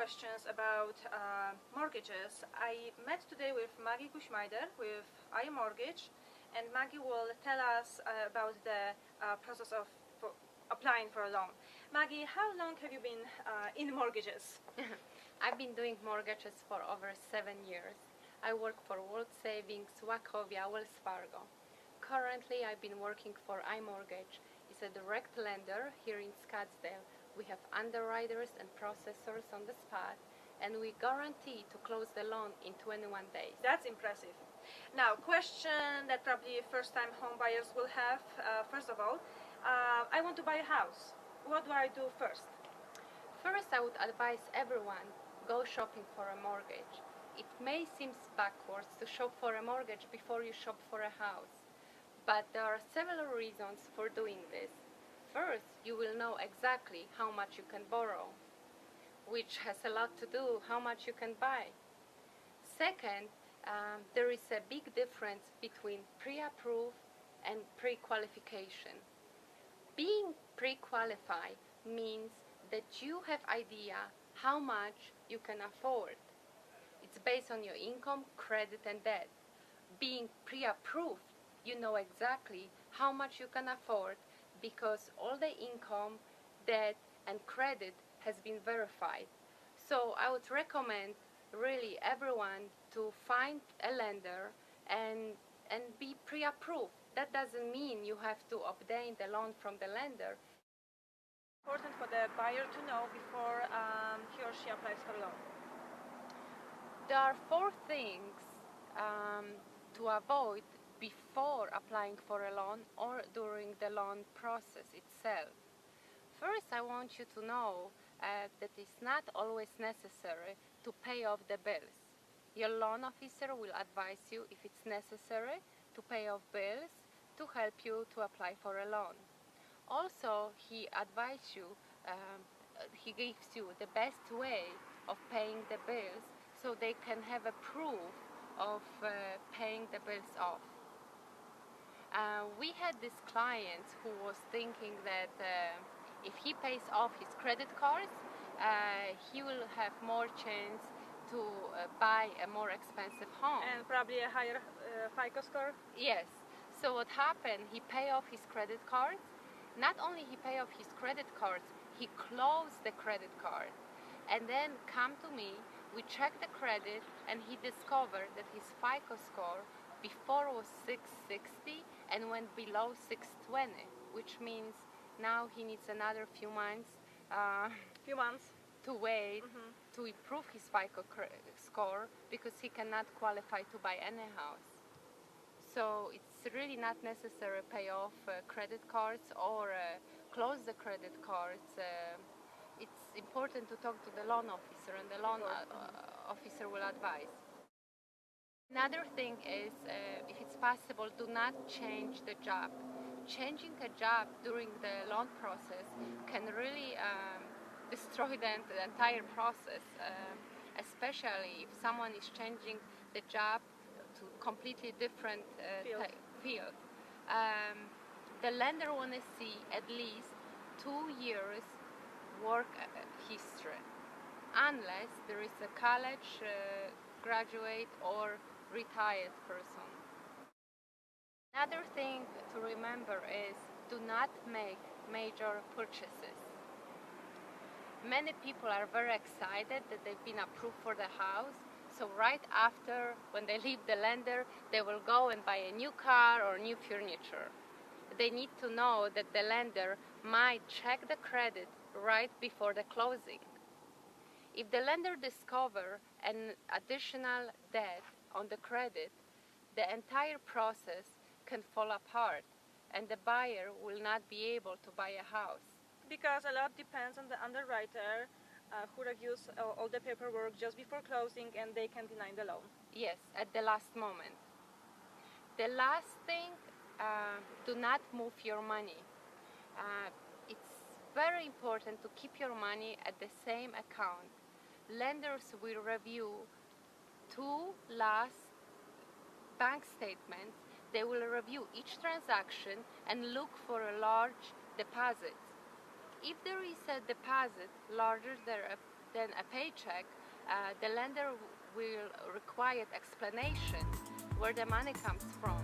questions about mortgages. I met today with Maggie Kuśmajder with iMortgage, and Maggie will tell us about the process of applying for a loan. Maggie, how long have you been in mortgages? I've been doing mortgages for over 7 years. I work for World Savings, Wachovia, Wells Fargo. Currently, I've been working for iMortgage. It's a direct lender here in Scottsdale. We have underwriters and processors on the spot, and we guarantee to close the loan in 21 days. That's impressive. Now, question that probably first-time home buyers will have. First of all, I want to buy a house. What do I do first? First, I would advise everyone, go shopping for a mortgage. It may seem backwards to shop for a mortgage before you shop for a house, but there are several reasons for doing this. First, you will know exactly how much you can borrow, which has a lot to do how much you can buy. Second, there is a big difference between pre-approved and pre-qualification. Being pre-qualified means that you have idea how much you can afford. It's based on your income, credit, and debt. Being pre-approved, you know exactly how much you can afford because all the income, debt, and credit has been verified. So I would recommend really everyone to find a lender and be pre-approved. That doesn't mean you have to obtain the loan from the lender. Important for the buyer to know before he or she applies for a loan. There are 4 things to avoid before applying for a loan or during the loan process itself. First, I want you to know that it's not always necessary to pay off the bills. Your loan officer will advise you if it's necessary to pay off bills to help you to apply for a loan. Also, he advises you, he gives you the best way of paying the bills so they can have a proof of paying the bills off. We had this client who was thinking that if he pays off his credit cards, he will have more chance to buy a more expensive home. And probably a higher FICO score? Yes. So what happened, he paid off his credit cards. Not only he paid off his credit cards, he closed the credit card. And then come to me, we checked the credit, and he discovered that his FICO score before was 660 and went below 620, which means now he needs another few months to wait to improve his FICO score because he cannot qualify to buy any house. So it's really not necessary to pay off credit cards or close the credit cards. It's important to talk to the loan officer, and the loan officer will advise. Another thing is, if it's possible, do not change the job. Changing a job during the loan process can really destroy the entire process, especially if someone is changing the job to completely different field. The lender want to see at least 2 years work history, unless there is a college graduate or retired person. Another thing to remember is do not make major purchases. Many people are very excited that they've been approved for the house, so right after, when they leave the lender, they will go and buy a new car or new furniture. They need to know that the lender might check the credit right before the closing. If the lender discovers an additional debt on the credit, the entire process can fall apart and the buyer will not be able to buy a house. Because a lot depends on the underwriter who reviews all the paperwork just before closing, and they can deny the loan. Yes, at the last moment. The last thing, do not move your money. It's very important to keep your money at the same account. Lenders will review 2 last bank statements. They will review each transaction and look for large deposits. If there is a deposit larger than than a paycheck, the lender will require explanation where the money comes from.